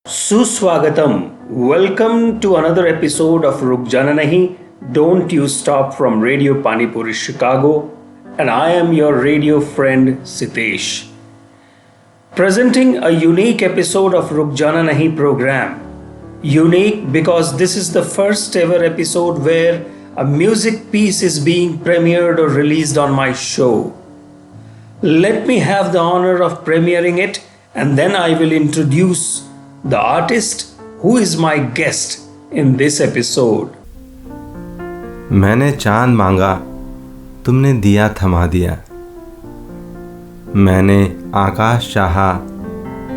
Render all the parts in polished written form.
Suswagatam. Welcome to another episode of Ruk Jana Nahi, Don't You Stop from Radio Panipuri Chicago, and I am your radio friend Sitesh. Presenting a unique episode of Ruk Jana Nahi program. Unique because this is the first ever episode where a music piece is being premiered or released on my show. Let me have the honor of premiering it, and then I will introduce the artist who is my guest in this episode. मैंने चांद मांगा, तुमने दिया थमा दिया। मैंने आकाश चाहा,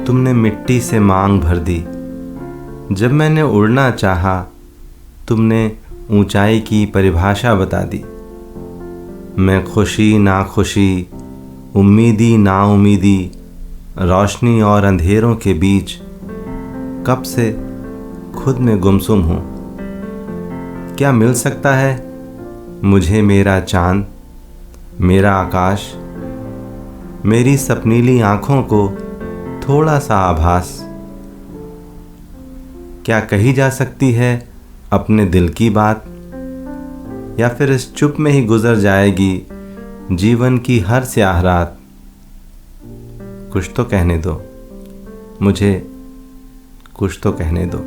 तुमने मिट्टी से मांग भर दी। जब मैंने उड़ना चाहा, तुमने ऊंचाई की परिभाषा बता दी। मैं खुशी नाखुशी, उम्मीदी नाउम्मीदी, रोशनी और अंधेरों के बीच कब से खुद में गुमसुम हूँ। क्या मिल सकता है मुझे मेरा चांद, मेरा आकाश, मेरी सपनीली आँखों को थोड़ा सा आभास? क्या कही जा सकती है अपने दिल की बात, या फिर इस चुप में ही गुजर जाएगी जीवन की हर स्याह रात? कुछ तो कहने दो मुझे, कुछ तो कहने दो।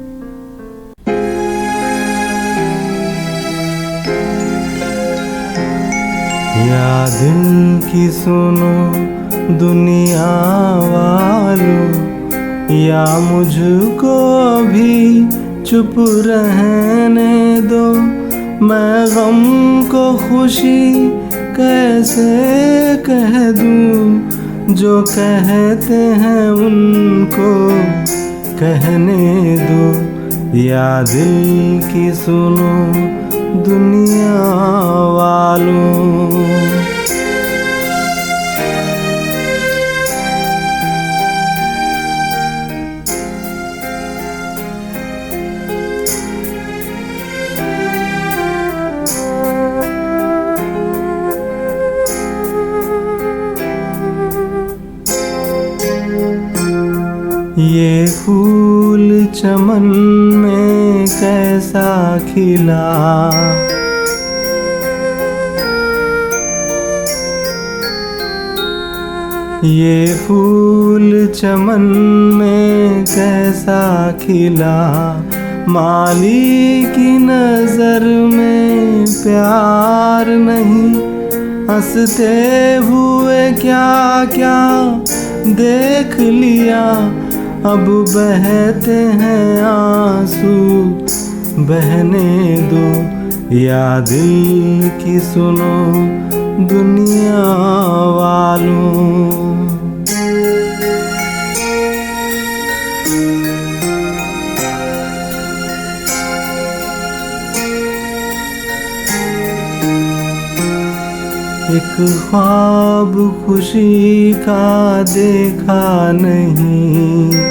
या दिल की सुनो दुनिया वालों, या मुझको भी चुप रहने दो। मैं गम को खुशी कैसे कह दूं, जो कहते हैं उनको कहने दो। या दिल की सुनो दुनिया वालों। ये फूल चमन में कैसा खिला, ये फूल चमन में कैसा खिला। माली की नजर में प्यार नहीं, हंसते हुए क्या क्या देख लिया। अब बहते हैं आंसू, बहने दो। या दिल की सुनो दुनिया वालों। एक ख्वाब खुशी का देखा नहीं,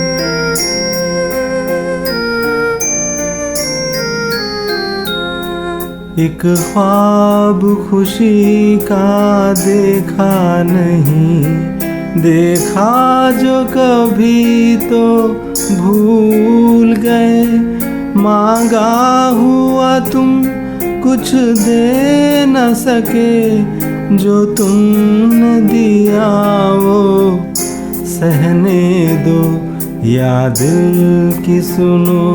एक ख्वाब खुशी का देखा नहीं। देखा जो कभी तो भूल गए, मांगा हुआ तुम कुछ दे न सके। जो तुमने दिया वो सहने दो। या दिल की सुनो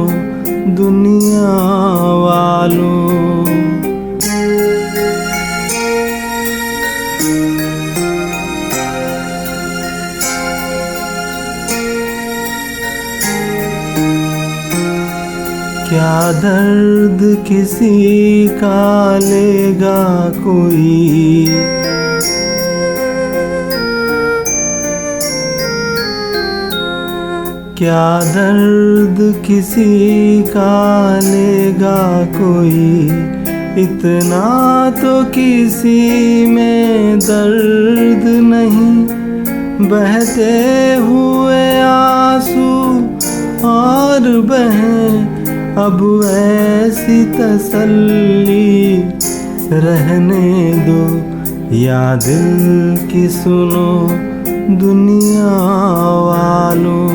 दुनिया वालों। क्या दर्द किसी का लेगा कोई, क्या दर्द किसी का लेगा कोई। इतना तो किसी में दर्द नहीं, बहते हुए आंसू और बहें। अब ऐसी तसल्ली रहने दो। या दिल की सुनो दुनिया वालों।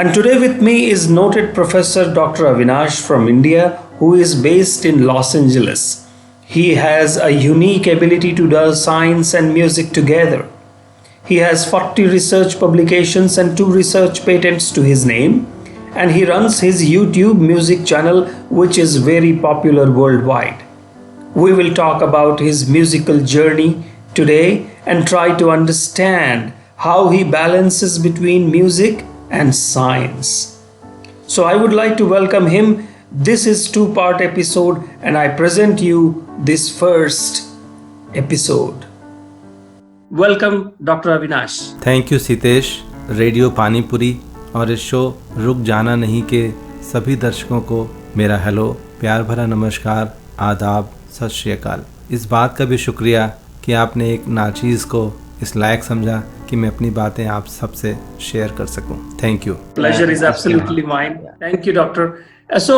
And today with me is noted Professor Dr. Avinash from India, who is based in Los Angeles. He has a unique ability to do science and music together. He has 40 research publications and 2 research patents to his name, and he runs his YouTube music channel, which is very popular worldwide. We will talk about his musical journey today and try to understand how he balances between music and science. So I would like to welcome him. This is 2-part episode and I present you this first episode. Welcome Dr. Avinash. Thank you Sitesh. Radio panipuri और इस show रुक जाना नहीं के सभी दर्शकों को मेरा हेलो, प्यार भरा नमस्कार, आदाब, सत श्री अकाल। इस बात का भी शुक्रिया कि आपने एक नाचीज़ को इस लायक समझा कि मैं अपनी बातें आप सबसे शेयर कर सकूं। Thank you. Pleasure is absolutely mine. Thank you, Doctor. So,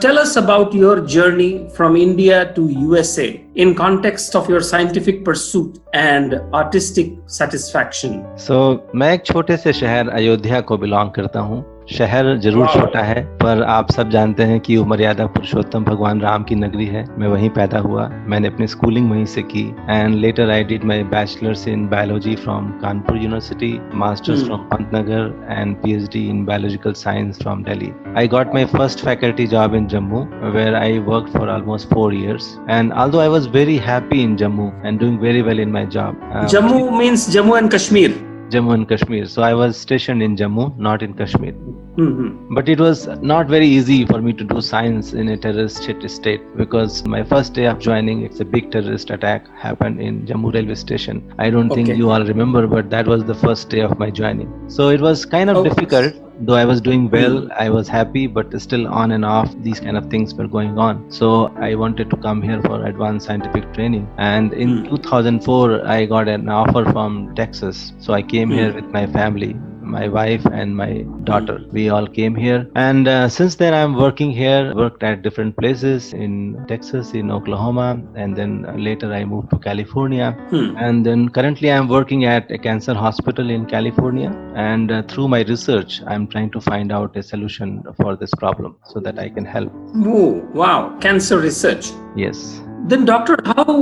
tell us about your journey from India to USA in context of your scientific pursuit and artistic satisfaction. So, मैं एक छोटे से शहर अयोध्या को बिलोंग करता हूँ। शहर जरूर छोटा है, पर आप सब जानते हैं कि वो मर्यादा पुरुषोत्तम भगवान राम की नगरी है। मैं वहीं पैदा हुआ, मैंने अपनी स्कूलिंग वहीं से की and later I did my bachelors in biology from Kanpur university, masters from Pantnagar and PhD in biological science from Delhi. I got my first faculty job in Jammu where I worked for almost 4 years, and although I was very happy in Jammu and doing very well in my job. Jammu means Jammu and Kashmir. Jammu and Kashmir. So I was stationed in Jammu, not in Kashmir. Mm-hmm. But it was not very easy for me to do science in a terrorist hit state, because my first day of joining, it's a big terrorist attack happened in Jammu railway station. I don't think you all remember, but that was the first day of my joining. So it was kind of difficult. Though I was doing well, I was happy, but still on and off, these kind of things were going on. So I wanted to come here for advanced scientific training. And in 2004, I got an offer from Texas. So I came here with my family, my wife and my daughter. We all came here. And since then, I'm working here, worked at different places in Texas, in Oklahoma. And then later I moved to California. And then currently I'm working at a cancer hospital in California. And through my research, I'm trying to find out a solution for this problem so that I can help. Oh, wow. Cancer research. Yes. Then doctor, how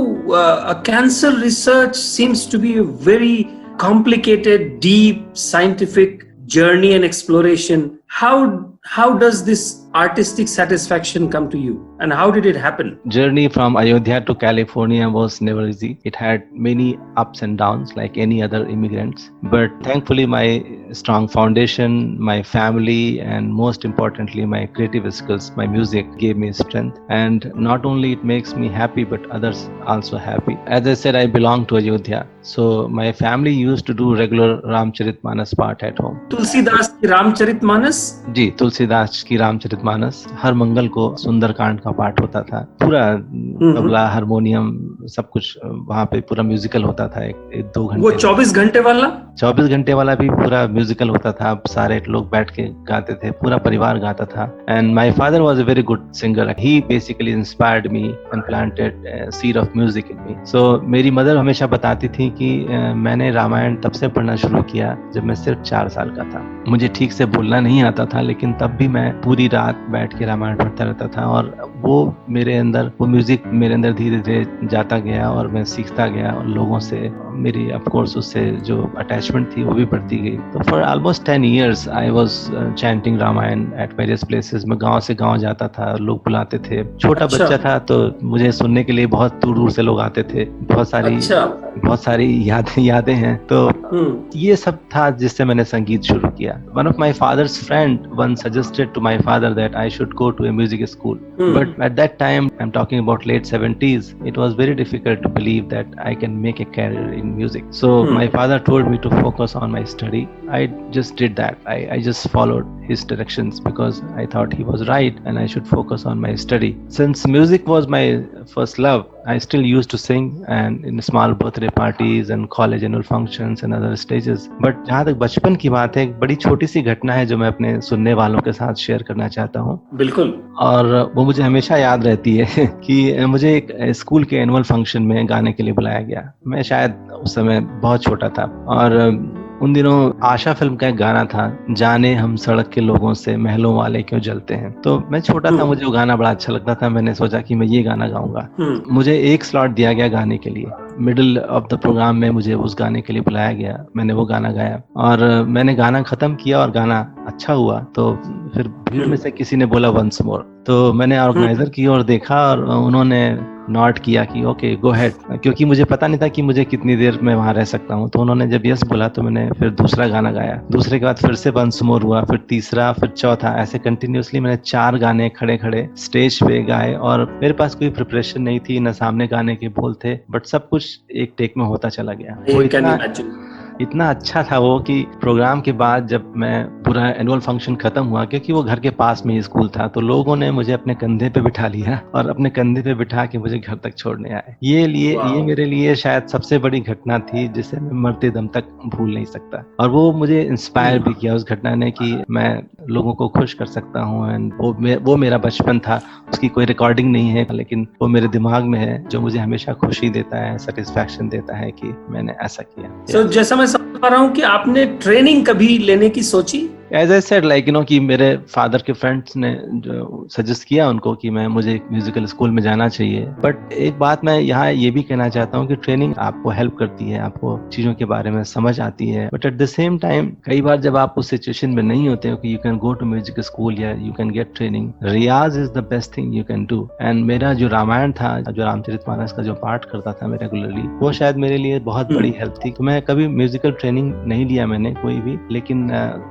a cancer research seems to be a very complicated, deep scientific journey and exploration. How does this artistic satisfaction come to you, and how did it happen? Journey from Ayodhya to California was never easy. It had many ups and downs like any other immigrants. But thankfully my strong foundation, my family, and most importantly my creative skills, my music gave me strength. And not only it makes me happy, but others also happy. As I said, I belong to Ayodhya. So my family used to do regular Ramcharitmanas part at home. Tulsidas की रामचरितमानस? जी, तुलसीदास की रामचरितमानस। हर मंगल को सुंदरकांड का पाठ होता था। पूरा tabla, harmonium, सब कुछ वहाँ पे पूरा म्यूजिकल होता था। एक 2 घंटे। वो 24 घंटे वाला? 24 घंटे वाला भी पूरा म्यूजिकल होता था। सारे लोग बैठ के गाते थे, पूरा परिवार गाता था। And my father was a very good singer. He basically inspired me and planted seed of music in me. So मेरी मदर हमेशा बताती थी कि मैंने रामायण तब से पढ़ना शुरू किया जब मैं सिर्फ 4 साल का था। मुझे ठीक से बोलना नहीं आता था, लेकिन तब भी मैं पूरी रात बैठ के रामायण पढ़ता रहता था। और वो मेरे अंदर, वो म्यूजिक मेरे अंदर धीरे धीरे जाता गया और मैं सीखता गया, और लोगों से मेरी ऑफ कोर्स उससे जो अटैचमेंट थी वो भी बढ़ती गई। तो for almost 10 years I was chanting Ramayana at various places. मैं गांव से गांव जाता था, लोग बुलाते थे। छोटा बच्चा था तो मुझे सुनने के लिए बहुत दूर दूर से लोग आते थे। बहुत सारी यादें हैं। तो ये सब था जिससे मैंने संगीत शुरू किया। One of my father's friend one suggested to my father that I should go to a music school, but at that time, I am talking about late 70s, it was very difficult to believe that I can make a career in music. So my father told me to focus on my study. I just did that. I just followed his directions because I thought he was right and I should focus on my study. Since music was my first love, I still used to sing and in small birthday parties and college annual functions and other stages. But जहाँ तक बचपन की बात है, एक बड़ी छोटी सी घटना है जो मैं अपने सुनने वालों के साथ शेयर करना चाहता हूँ। बिल्कुल। और वो मुझे हमेशा याद रहती है कि मुझे एक स्कूल के एनुअल फंक्शन में गाने के लिए बुलाया गया। मैं शायद उस समय बहुत छोटा था और उन दिनों आशा फिल्म का एक गाना था, जाने हम सड़क के लोगों से महलों वाले क्यों जलते हैं। तो मैं छोटा था, मुझे वो गाना बड़ा अच्छा लगता था। मैंने सोचा कि मैं ये गाना गाऊंगा। मुझे एक स्लॉट दिया गया गाने के लिए। मिडिल ऑफ द प्रोग्राम में मुझे उस गाने के लिए बुलाया गया। मैंने वो गाना गाया और मैंने गाना खत्म किया और गाना अच्छा हुआ। तो फिर भीड़ में से किसी ने बोला वंस मोर। तो मैंने ऑर्गेनाइजर की ओर देखा और उन्होंने नॉट किया कि ओके गो हेड, क्योंकि मुझे पता नहीं था कि मुझे कितनी देर में वहां रह सकता हूँ। तो उन्होंने जब यस बोला तो मैंने फिर दूसरा गाना गाया। दूसरे के बाद फिर से वंस मोर हुआ, फिर तीसरा, फिर चौथा, ऐसे कंटिन्यूअसली मैंने 4 गाने खड़े खड़े स्टेज पे गाए। और मेरे पास कोई प्रिपरेशन नहीं थी, न सामने गाने के बोल थे, बट सब कुछ एक टेक में होता चला गया। वो इतना अच्छा था वो कि प्रोग्राम के बाद जब मैं पूरा एनुअल फंक्शन खत्म हुआ, क्योंकि वो घर के पास में ही स्कूल था, तो लोगों ने मुझे अपने कंधे पे बिठा लिया और अपने कंधे पे बिठा के मुझे घर तक छोड़ने आए। ये मेरे लिए शायद सबसे बड़ी घटना थी जिसे मैं मरते दम तक भूल नहीं सकता। और वो मुझे इंस्पायर भी किया उस घटना ने कि मैं लोगों को खुश कर सकता हूँ। एंड वो मेरा बचपन था, उसकी कोई रिकॉर्डिंग नहीं है, लेकिन वो मेरे दिमाग में है, जो मुझे हमेशा खुशी देता है, सेटिस्फैक्शन देता है कि मैंने ऐसा किया। जैसा मैं समझ पा रहा हूँ कि आपने ट्रेनिंग कभी लेने की सोची? एज आई सेड, लाइक कि मेरे फादर के फ्रेंड्स ने जो सजेस्ट किया उनको कि मुझे एक म्यूजिकल स्कूल में जाना चाहिए। बट एक बात मैं यहाँ ये भी कहना चाहता हूँ कि ट्रेनिंग आपको हेल्प करती है, आपको चीजों के बारे में समझ आती है। But at the same time कई बार जब आप उस सिचुएशन में नहीं होते हो कि you can go to music school या you can get training, riyaz is the best thing you can do. And मेरा जो रामायण था, जो रामचरितमानस का जो पाठ करता था मैं रेगुलरली, वो शायद मेरे लिए बहुत बड़ी हेल्प थी। तो मैं कभी म्यूजिकल ट्रेनिंग नहीं लिया मैंने कोई भी, लेकिन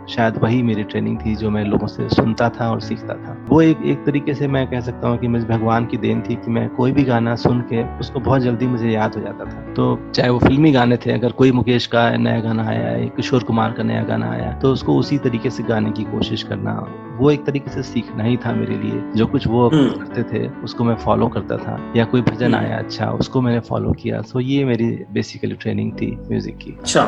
शायद वही मेरी ट्रेनिंग थी जो मैं लोगों से सुनता था और सीखता था। वो एक तरीके से मैं कह सकता हूँ कि मुझे भगवान की देन थी कि मैं कोई भी गाना सुन के उसको बहुत जल्दी मुझे याद हो जाता था। तो चाहे वो फिल्मी गाने थे, अगर कोई मुकेश का नया गाना आया है, किशोर कुमार का नया गाना आया, तो उसको उसी तरीके से गाने की कोशिश करना, वो एक तरीके से सीखना ही था मेरे लिए। जो कुछ वो करते थे उसको मैं फॉलो करता था, या कोई भजन आया अच्छा उसको मैंने फॉलो किया। सो ये मेरी बेसिकली ट्रेनिंग थी म्यूजिक की। अच्छा,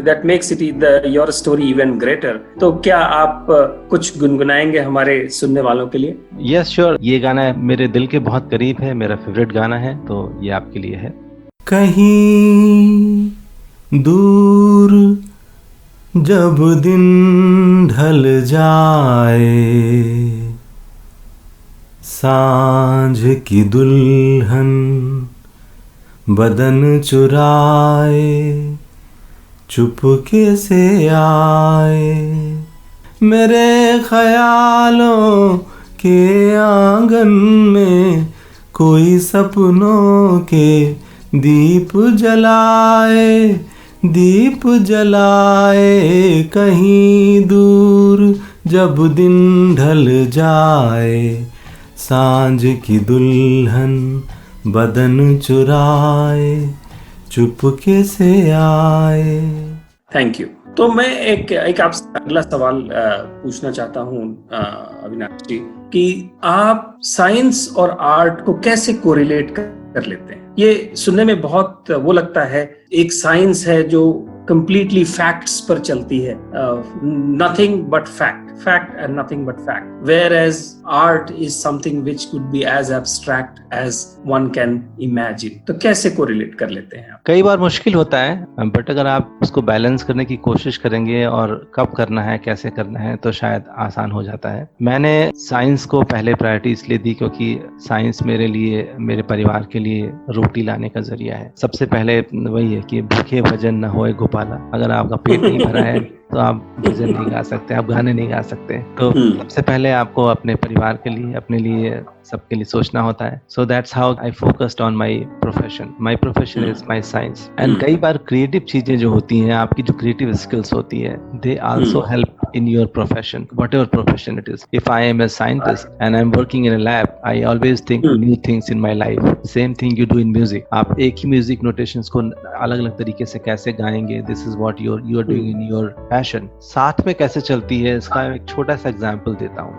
that makes it your story even greater. तो क्या आप कुछ गुनगुनाएंगे हमारे सुनने वालों के लिए? यस श्योर, ये गाना मेरे दिल के बहुत करीब है, मेरा फेवरेट गाना है, तो ये आपके लिए है। कहीं दूर जब दिन ढल जाए, सांझ की दुल्हन बदन चुराए, चुपके से आए, मेरे ख्यालों के आंगन में कोई सपनों के दीप जलाए, दीप जलाए। कहीं दूर जब दिन ढल जाए, सांझ की दुल्हन बदन चुराए, चुपके से आए। Thank you. तो मैं एक आपसे अगला सवाल पूछना चाहता हूँ अविनाश जी, कि आप साइंस और आर्ट को कैसे कोरिलेट कर लेते हैं? ये सुनने में बहुत वो लगता है, एक साइंस है जो completely facts पर चलती है, nothing but fact and nothing but fact, whereas art is something which could be as abstract as one can imagine. तो कैसे कोरिलेट कर लेते हैं आप? कई बार मुश्किल होता है, बट अगर आप उसको बैलेंस करने की कोशिश करेंगे और कब करना है, कैसे करना है, तो शायद आसान हो जाता है। मैंने साइंस को पहले प्रायोरिटी इसलिए दी क्योंकि साइंस मेरे लिए, मेरे परिवार के लिए रोटी लाने का जरिया है। सबसे पहले वही है कि भूखे भजन न होए गोपाला। अगर आपका पेट नहीं भरा है तो आप भजन नहीं गा सकते, आप गाने नहीं गा सकते। तो सबसे पहले आपको अपने परिवार के लिए, अपने लिए, सबके लिए सोचना होता है। So that's how I focused on my profession. My profession is my science. And कई बार क्रिएटिव चीजें जो होती हैं, आपकी जो क्रिएटिव स्किल्स होती है, they also help in your profession, whatever profession it is. If I am a scientist and I'm working in a lab, I always think new things in my life. Same thing you do in music. आप एक ही music notations को अलग अलग तरीके से कैसे गाएंगे, this is what you are doing in your passion. साथ में कैसे चलती है, इसका एक छोटा सा एग्जांपल देता हूँ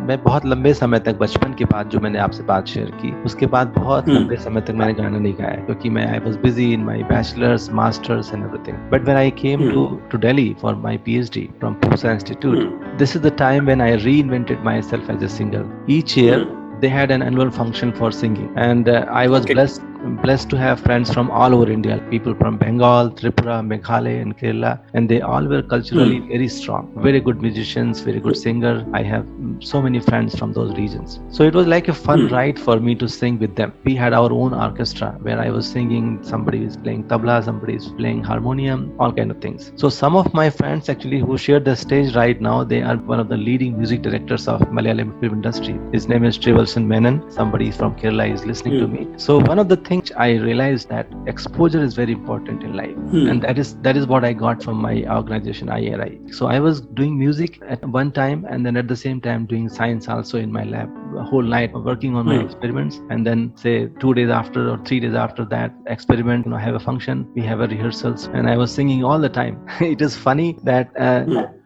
मैं बहुत लंबे समय तक, बचपन के बाद जो मैंने आपसे बात शेयर की, उसके बाद बहुत लंबे समय तक मैंने गाना नहीं गाया क्योंकि मैं I was busy in my bachelors, masters and everything. But when I came to Delhi for my PhD from Pusa institute, this is the time when I reinvented my self as a singer. Each year they had an annual function for singing and I was blessed blessed to have friends from all over India, people from Bengal, Tripura, Meghalaya and Kerala, and they all were culturally very strong, very good musicians, very good singer. I have so many friends from those regions. So it was like a fun ride for me to sing with them. We had our own orchestra where I was singing, somebody is playing tabla, somebody is playing harmonium, all kind of things. So some of my friends actually who share the stage right now, they are one of the leading music directors of Malayalam film industry. His name is Trivalsan Menon. Somebody from Kerala is listening to me. So one of the things I realized that exposure is very important in life, and that is what I got from my organization IRI. So I was doing music at one time, and then at the same time doing science also in my lab, a whole night working on my experiments, and then say 2 days after or 3 days after that experiment, have a function, we have a rehearsals, and I was singing all the time. It is funny that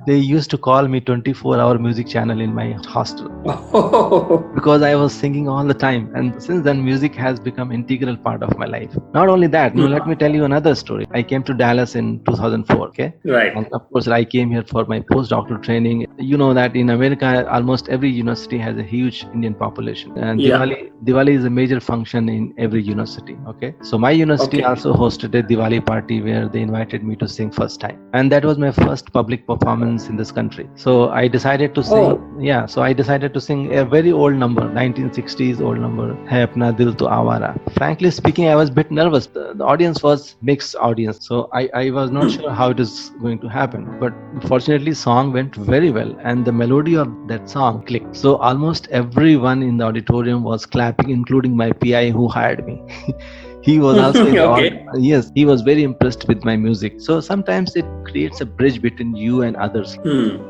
they used to call me 24-hour music channel in my hostel because I was singing all the time. And since then, music has become integral part of my life. Not only that, let me tell you another story. I came to Dallas in 2004, okay? Right. And of course, I came here for my postdoctoral training. You know that in America, almost every university has a huge Indian population. And Diwali is a major function in every university, okay? So my university also hosted a Diwali party where they invited me to sing first time. And that was my first public performance in this country. So I decided to sing, so I decided to sing a very old number, 1960s old number, Hai Apna Dil To Awara. Frankly speaking, I was a bit nervous. The audience was mixed audience. So I was not sure how it is going to happen. But fortunately, song went very well and the melody of that song clicked. So almost everyone in the auditorium was clapping, including my PI who hired me. He was also yes, he was very impressed with my music. So sometimes it creates a bridge between you and others.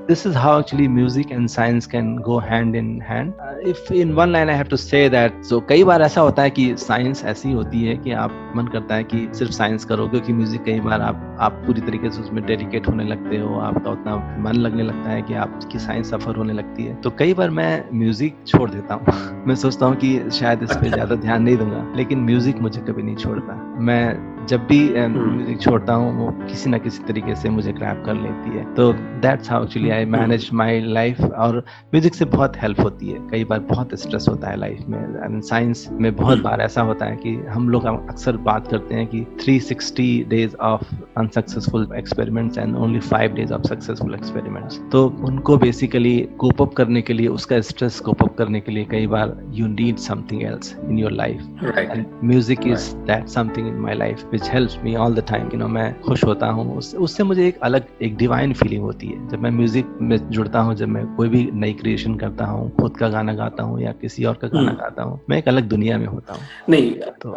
This is how actually music and science can go hand in hand. If in one line I have to say that, so कई बार ऐसा होता है कि science ऐसी होती है कि आप मन करता है कि सिर्फ साइंस करो, क्योंकि म्यूजिक कई बार आप पूरी तरीके से उसमें डेडिकेट होने लगते हो, आपका उतना मन लगने लगता है कि आपकी साइंस सफर होने लगती है. तो कई बार मैं म्यूजिक छोड़ देता हूँ. मैं सोचता हूँ कि शायद इस पे ज्यादा ध्यान नहीं दूंगा, लेकिन म्यूजिक मुझे कभी नहीं छोड़ता. मैं जब भी म्यूजिक छोड़ता हूँ वो किसी ना किसी तरीके से मुझे ग्रैब कर लेती है. तो that's how actually I manage my life. और म्यूजिक से बहुत हेल्प होती है. कई बार बहुत स्ट्रेस होता है लाइफ में, एंड साइंस में बहुत बार ऐसा होता है कि हम लोग अक्सर बात करते हैं कि 360 days of unsuccessful experiments and only 5 days of successful experiments. तो उनको बेसिकली कोप अप करने के लिए, उसका स्ट्रेस कोप अप करने के लिए कई बार you need something else in your life, and music is that something in my life which helps me all the time. मैं खुश होता हूँ, उससे मुझे एक डिवाइन फीलिंग होती है जब मैं म्यूजिक में जुड़ता हूँ. जब मैं कोई भी नई क्रिएशन करता हूँ, खुद का गाना गाता हूँ या किसी और का गाना गाता हूँ, मैं एक अलग दुनिया में होता हूँ. नहीं,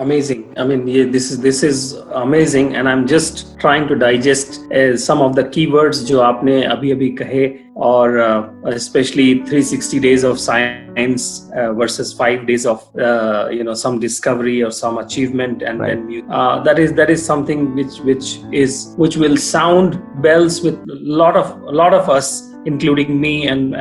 amazing. I mean, this is amazing, and I'm just trying to digest some of the keywords जो आपने अभी कहे, और especially 360 days of science versus 5 days of some discovery or some achievement, and then that is something which will sound bells with a lot of us, including me and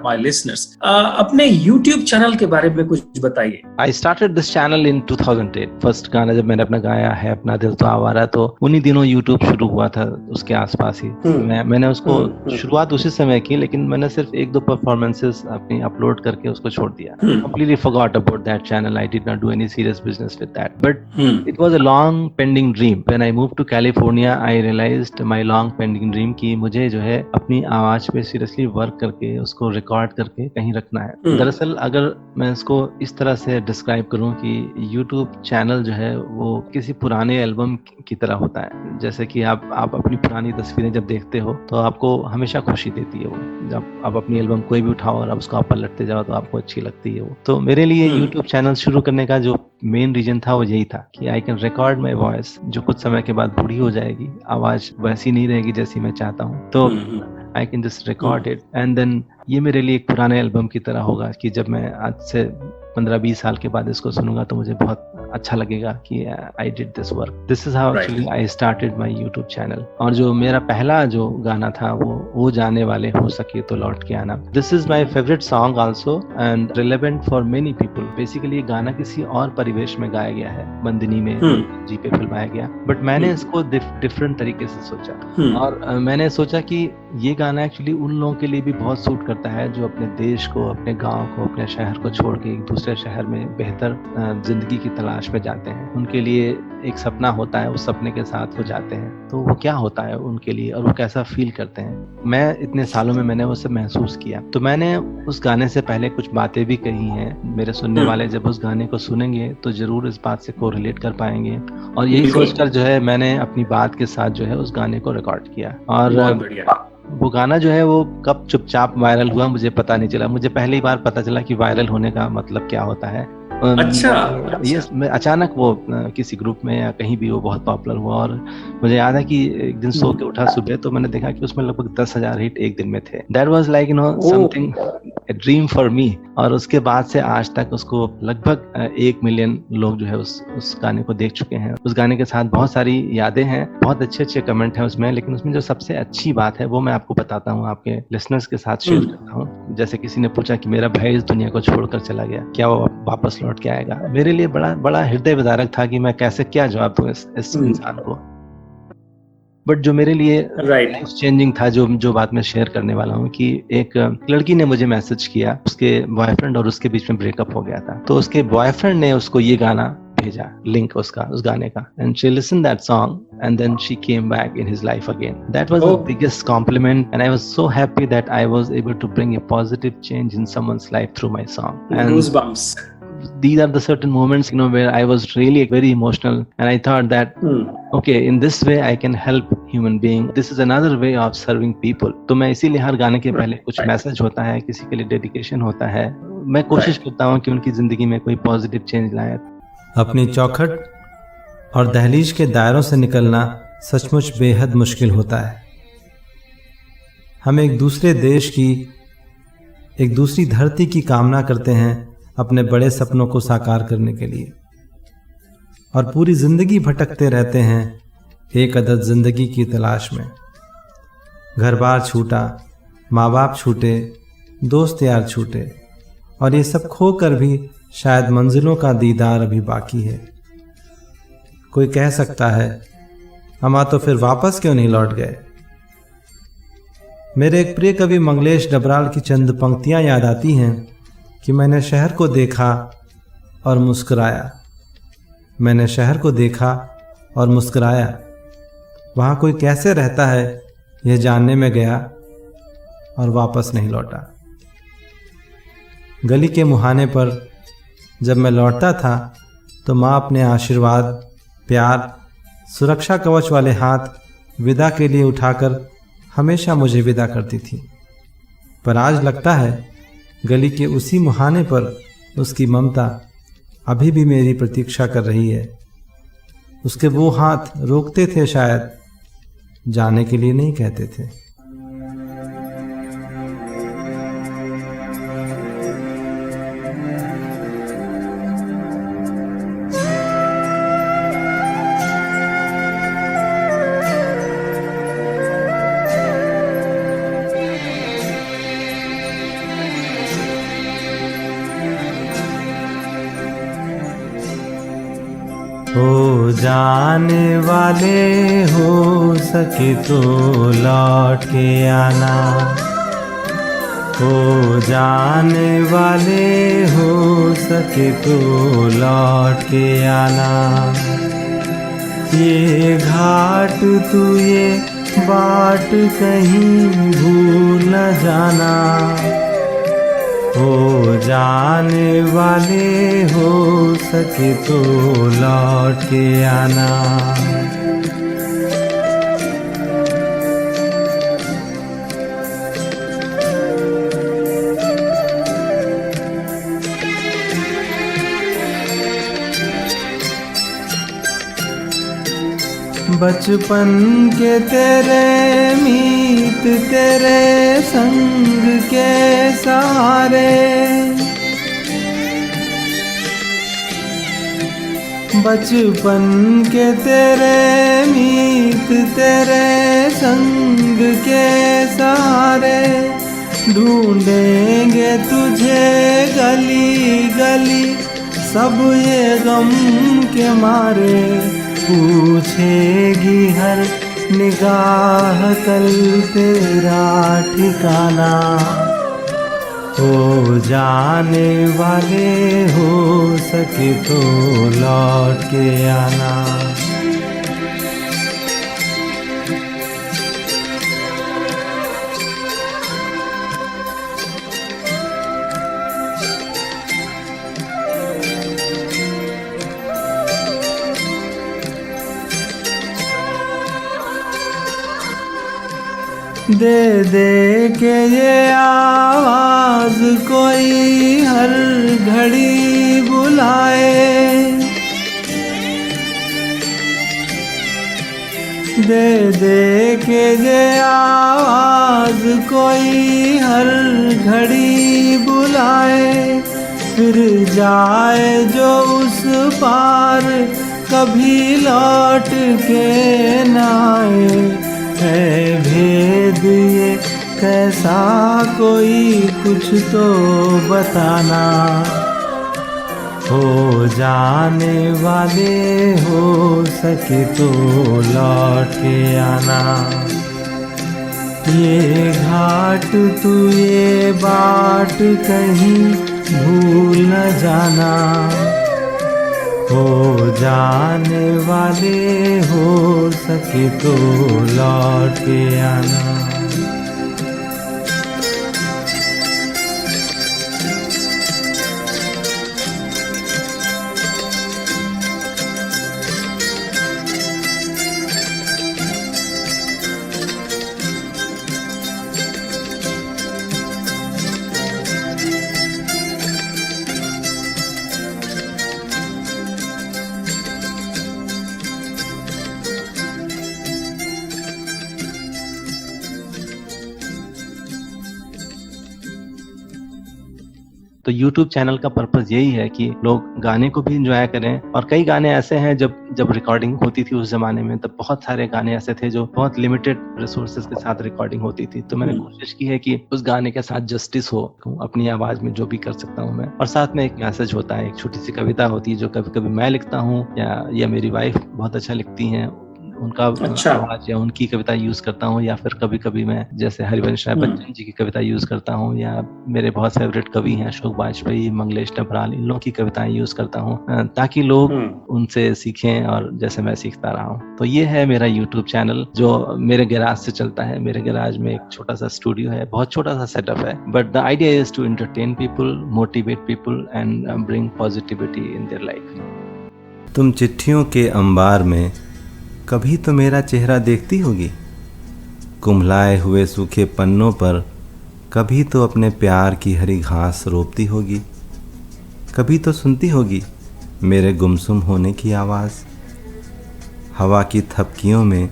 my listeners. अपने YouTube channel के बारे में कुछ बताइए. I started this channel in 2008. First गाना जब मैंने अपना गाया है अपना दिल तो आवारा, तो उन्हीं दिनों YouTube शुरू हुआ था, उसके आसपास ही मैंने उसको शुरुआत उसी समय की, लेकिन मैंने सिर्फ 1-2 परफॉर्मेंसेस अपनी अपलोड करके उसको छोड़ दिया. Completely forgot about that channel. I did not do any serious business with that. But it was a long pending dream. When I moved to California, I realized my long pending dream कि मुझे जो है अपनी आवाज पे seriously work करके उसको record करके कहीं रखना है. दरअसल अगर मैं इसको इस तरह से डिस्क्राइब करूं कि YouTube चैनल जो है वो किसी पुराने एल्बम की तरह होता है. जैसे कि आप अपनी पुरानी तस्वीरें जब देखते हो तो आपको हमेशा खुशी देती है वो. जब आप अपनी एल्बम कोई भी उठाओ और आप उसको आप पलटते जाओ तो आपको अच्छी लगती है वो. तो मेरे लिए YouTube चैनल शुरू करने का जो मेन रीजन था वो यही था कि I can record my voice, जो कुछ समय के बाद बूढ़ी हो जाएगी, आवाज वैसी नहीं रहेगी जैसी मैं चाहता हूँ, तो I can just record it, and then ये मेरे लिए एक पुराने एल्बम की तरह होगा कि जब मैं आज से 15-20 साल के बाद इसको सुनूंगा तो मुझे बहुत अच्छा लगेगा कि I did this work. This is how actually I started my YouTube channel. और जो मेरा पहला जो गाना था वो जाने वाले हो सके तो लौट के आना. This is my favorite song also and relevant for many people. Basically ये गाना किसी और परिवेश में गाया गया है, बंदिनी में जी पे फिल्माया गया, बट मैंने इसको डिफरेंट तरीके से सोचा. और मैंने सोचा कि ये गाना एक्चुअली उन लोगों के लिए भी बहुत सूट करता है जो अपने देश को, अपने गाँव को, अपने शहर को छोड़ के एक दूसरे शहर में बेहतर जिंदगी की तलाश में जाते हैं। उनके लिए एक सपना होता है, उस सपने के साथ वो जाते हैं, तो वो क्या होता है उनके लिए और वो कैसा फील करते हैं, मैं इतने सालों में मैंने वो सब महसूस किया। तो मैंने उस गाने से पहले कुछ बातें भी कही हैं। मेरे सुनने वाले जब उस गाने को सुनेंगे तो जरूर इस बात से कोरिलेट कर पाएंगे, और यही सोचकर जो है मैंने अपनी बात के साथ जो है उस गाने को रिकॉर्ड किया। और वो गाना जो है वो कब चुपचाप वायरल हुआ मुझे पता नहीं चला। मुझे पहली बार पता चला कि वायरल होने का मतलब क्या होता है। अच्छा। ये अचानक वो किसी ग्रुप में या कहीं भी वो बहुत पॉपुलर हुआ, और मुझे याद है कि एक दिन सो के उठा सुबह तो मैंने देखा कि उसमें लगभग 10,000 हिट एक दिन में थे। That was like something a dream for me. और उसके बाद से आज तक उसको लगभग 1 मिलियन लोग जो है उस गाने को देख चुके हैं। उस गाने के साथ बहुत सारी यादें हैं, बहुत अच्छे कमेंट हैं उसमें, लेकिन उसमें जो सबसे अच्छी बात है वो मैं आपको बताता हूँ, आपके लिसनर्स के साथ शेयर करता हूँ। जैसे किसी ने पूछा कि मेरा भाई इस दुनिया को छोड़कर चला गया, क्या वो वापस लौट के आएगा? मेरे लिए बड़ा हृदय विदारक था कि मैं कैसे क्या जवाब दूं इस इंसान को। बट जो मेरे लिए लाइफ चेंजिंग था, जो बात मैं शेयर करने वाला हूँ, कि एक लड़की ने मुझे मैसेज किया, उसके बॉयफ्रेंड और उसके बीच में ब्रेकअप हो गया था। तो उसके बॉयफ्रेंड ने उसको ये गाना भेजा, लिंक उस गाने का, and she listened that song and then she came back in his life again. That was the biggest compliment and I was so happy that I was able to bring a positive change in someone's life through my song. And Goosebumps. these are the certain moments, where I was really very emotional, and I thought that okay, in this way I can help human being. This is another way of serving people. तो मैं इसीलिए हर गाने के पहले कुछ message होता है, किसी के लिए डेडिकेशन होता है। मैं कोशिश करता हूँ कि उनकी जिंदगी में कोई पॉजिटिव चेंज लाए। अपनी चौखट और दहलीज के दायरों से निकलना सचमुच बेहद मुश्किल होता है। हम एक दूसरे देश की, एक दूसरी धरती की कामना करते हैं अपने बड़े सपनों को साकार करने के लिए, और पूरी जिंदगी भटकते रहते हैं एक अदद जिंदगी की तलाश में। घर बार छूटा, माँ बाप छूटे, दोस्त यार छूटे, और ये सब खोकर भी शायद मंजिलों का दीदार अभी बाकी है। कोई कह सकता है, अमा तो फिर वापस क्यों नहीं लौट गए? मेरे एक प्रिय कवि मंगलेश डबराल की चंद पंक्तियां याद आती हैं कि मैंने शहर को देखा और मुस्कुराया, मैंने शहर को देखा और मुस्कुराया, वहाँ कोई कैसे रहता है यह जानने में गया और वापस नहीं लौटा। गली के मुहाने पर जब मैं लौटता था तो माँ अपने आशीर्वाद, प्यार, सुरक्षा कवच वाले हाथ विदा के लिए उठाकर हमेशा मुझे विदा करती थी। पर आज लगता है गली के उसी मुहाने पर उसकी ममता अभी भी मेरी प्रतीक्षा कर रही है। उसके वो हाथ रोकते थे शायद, जाने के लिए नहीं कहते थे। हो जाने वाले हो सके तो लौट के आना, हो जाने वाले हो सके तो लौट के आना। ये घाट तू ये बाट कहीं भूल न जाना, हो जाने वाले हो सके तो लौट के आना। बचपन के तेरे मीत तेरे संग के सहारे, बचपन के तेरे मीत तेरे संग के सहारे, ढूंढेंगे तुझे गली गली सब ये गम के मारे। पूछेगी हर निगाह कल तेरा ठिकाना, हो जाने वाले हो सके तो लौट के आना। दे दे के ये आवाज कोई हर घड़ी बुलाए, दे दे के ये आवाज कोई हर घड़ी बुलाए, फिर जाए जो उस पार कभी लौट के न आए। है भेद ये कैसा कोई कुछ तो बताना, हो जाने वाले हो सके तो लौट के आना। ये घाट तू ये बाट कहीं भूल न जाना, हो जाने वाले हो सके तो लौट के आना। तो YouTube चैनल का पर्पस यही है कि लोग गाने को भी एंजॉय करें। और कई गाने ऐसे हैं जब रिकॉर्डिंग होती थी उस जमाने में, तब बहुत सारे गाने ऐसे थे जो बहुत लिमिटेड रिसोर्सेज के साथ रिकॉर्डिंग होती थी। तो मैंने कोशिश की है कि उस गाने के साथ जस्टिस हो, अपनी आवाज में जो भी कर सकता हूँ मैं। और साथ में एक मैसेज होता है, एक छोटी सी कविता होती है जो कभी कभी मैं लिखता हूँ या मेरी वाइफ बहुत अच्छा लिखती हैं, उनका आवाज या उनकी कविता यूज करता हूँ, या फिर कभी कभी मैं जैसे हरिवंश राय बच्चन जी की कविता यूज करता हूँ, या मेरे बहुत फेवरेट कवि हैं अशोक वाजपेयी, मंगलेश डबराल, इन लोगों की कविताएं यूज करता हूँ ताकि लोग उनसे सीखें और जैसे मैं सीखता रहा हूँ। तो ये है मेरा यूट्यूब चैनल जो मेरे गैराज से चलता है। मेरे गैराज में एक छोटा सा स्टूडियो है, बहुत छोटा सा सेटअप है, but the idea is to entertain people, motivate people and bring positivity in their life. तुम चिट्ठियों के अंबार में कभी तो मेरा चेहरा देखती होगी, कुम्हलाए हुए सूखे पन्नों पर कभी तो अपने प्यार की हरी घास रोपती होगी, कभी तो सुनती होगी मेरे गुमसुम होने की आवाज़, हवा की थपकियों में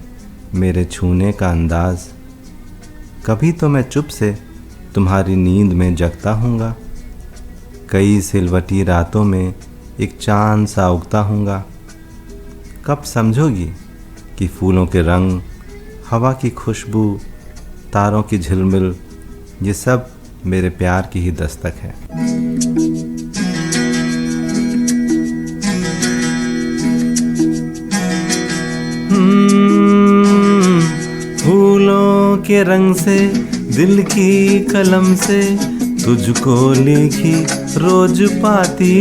मेरे छूने का अंदाज़। कभी तो मैं चुप से तुम्हारी नींद में जगता हूँगा, कई सिलवटी रातों में एक चाँद सा उगता हूँगा। कब समझोगी कि फूलों के रंग, हवा की खुशबू, तारों की झिलमिल, ये सब मेरे प्यार की ही दस्तक है। फूलों के रंग से, दिल की कलम से तुझको लिखी रोज पाती,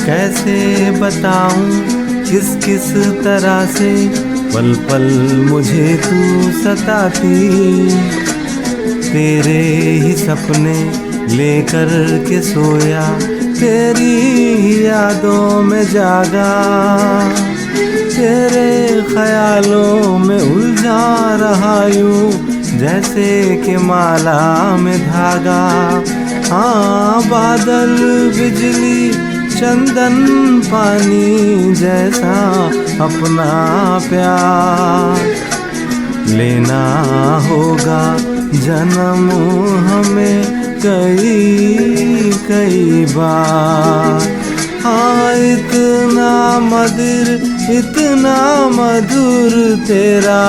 कैसे बताऊं किस किस तरह से पल पल मुझे तू सताती। तेरे ही सपने लेकर के सोया, तेरी ही यादों में जागा, तेरे ख्यालों में उलझा रहा यूं जैसे कि माला में धागा। हाँ, बादल, बिजली, चंदन, पानी जैसा अपना प्यार लेना होगा जन्म हमें कई कई बार। हाँ, इतना मधुर तेरा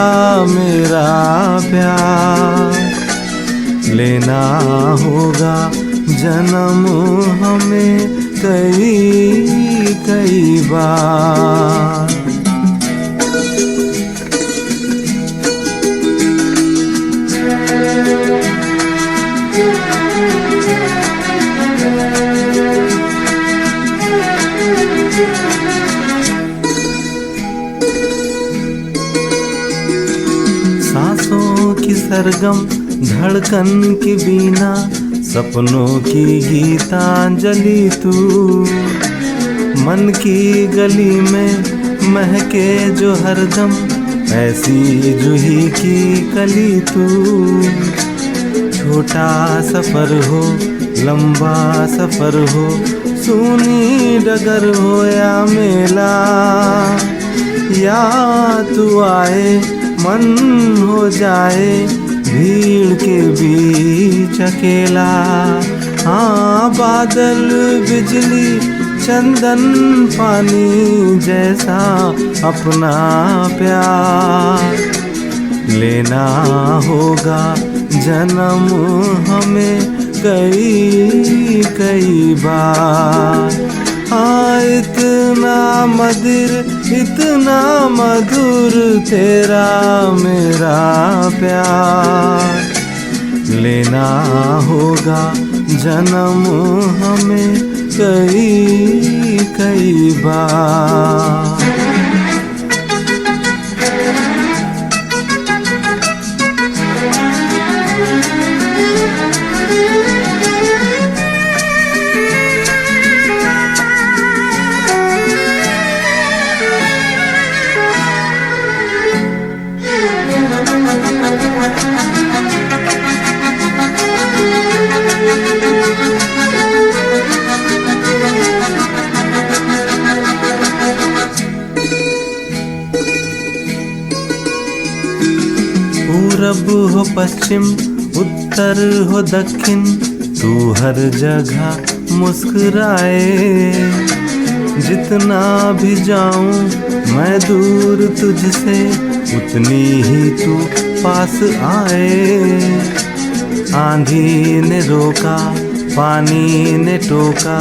मेरा प्यार लेना होगा जन्म हमें कई कई बार। सरगम धड़कन की बीना, सपनों की गीतांजलि तू। मन की गली में महके जो हरदम, ऐसी जूही की कली तू। छोटा सफर हो लंबा सफर हो, सूनी डगर हो या मेला, या तू आए मन हो जाए भीड़ के बीच अकेला। हाँ, बादल बिजली चंदन पानी जैसा अपना प्यार, लेना होगा जन्म हमें कई कई बार। हाँ, इतना मधुर इतना मधुर तेरा मेरा प्यार, लेना होगा जन्म हमें कई कई बार। पूरब हो पश्चिम उत्तर हो दक्षिण, तू हर जगह मुस्कुराए। जितना भी जाऊं मैं दूर तुझसे, उतनी ही तू पास आए। आंधी ने रोका पानी ने टोका,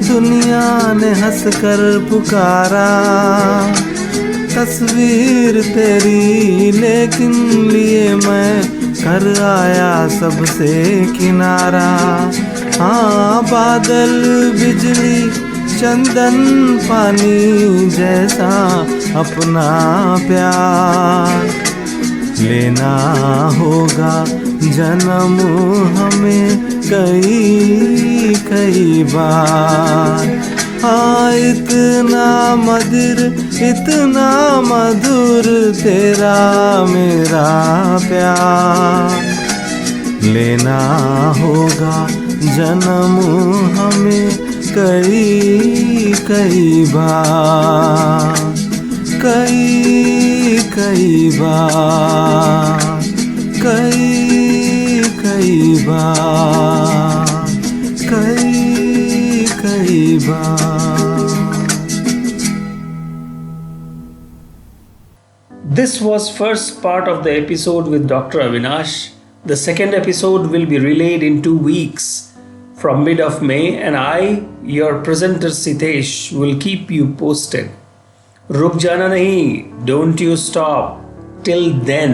दुनिया ने हंसकर पुकारा। तस्वीर तेरी लेकिन लिए मैं कर आया सबसे किनारा। हाँ, बादल बिजली चंदन पानी जैसा अपना प्यार, लेना होगा जन्म हमें कई कई बार। हाँ, इतना मधुर तेरा मेरा प्यार, लेना होगा जन्म हमें कई कई बार, कई कई बार, कई कई बार, कई कई बार। This was first part of the episode with Dr. Avinash. The second episode will be relayed in 2 weeks from mid of May, and I, your presenter Sitesh, will keep you posted. Ruk jana nahi, don't you stop. Till then,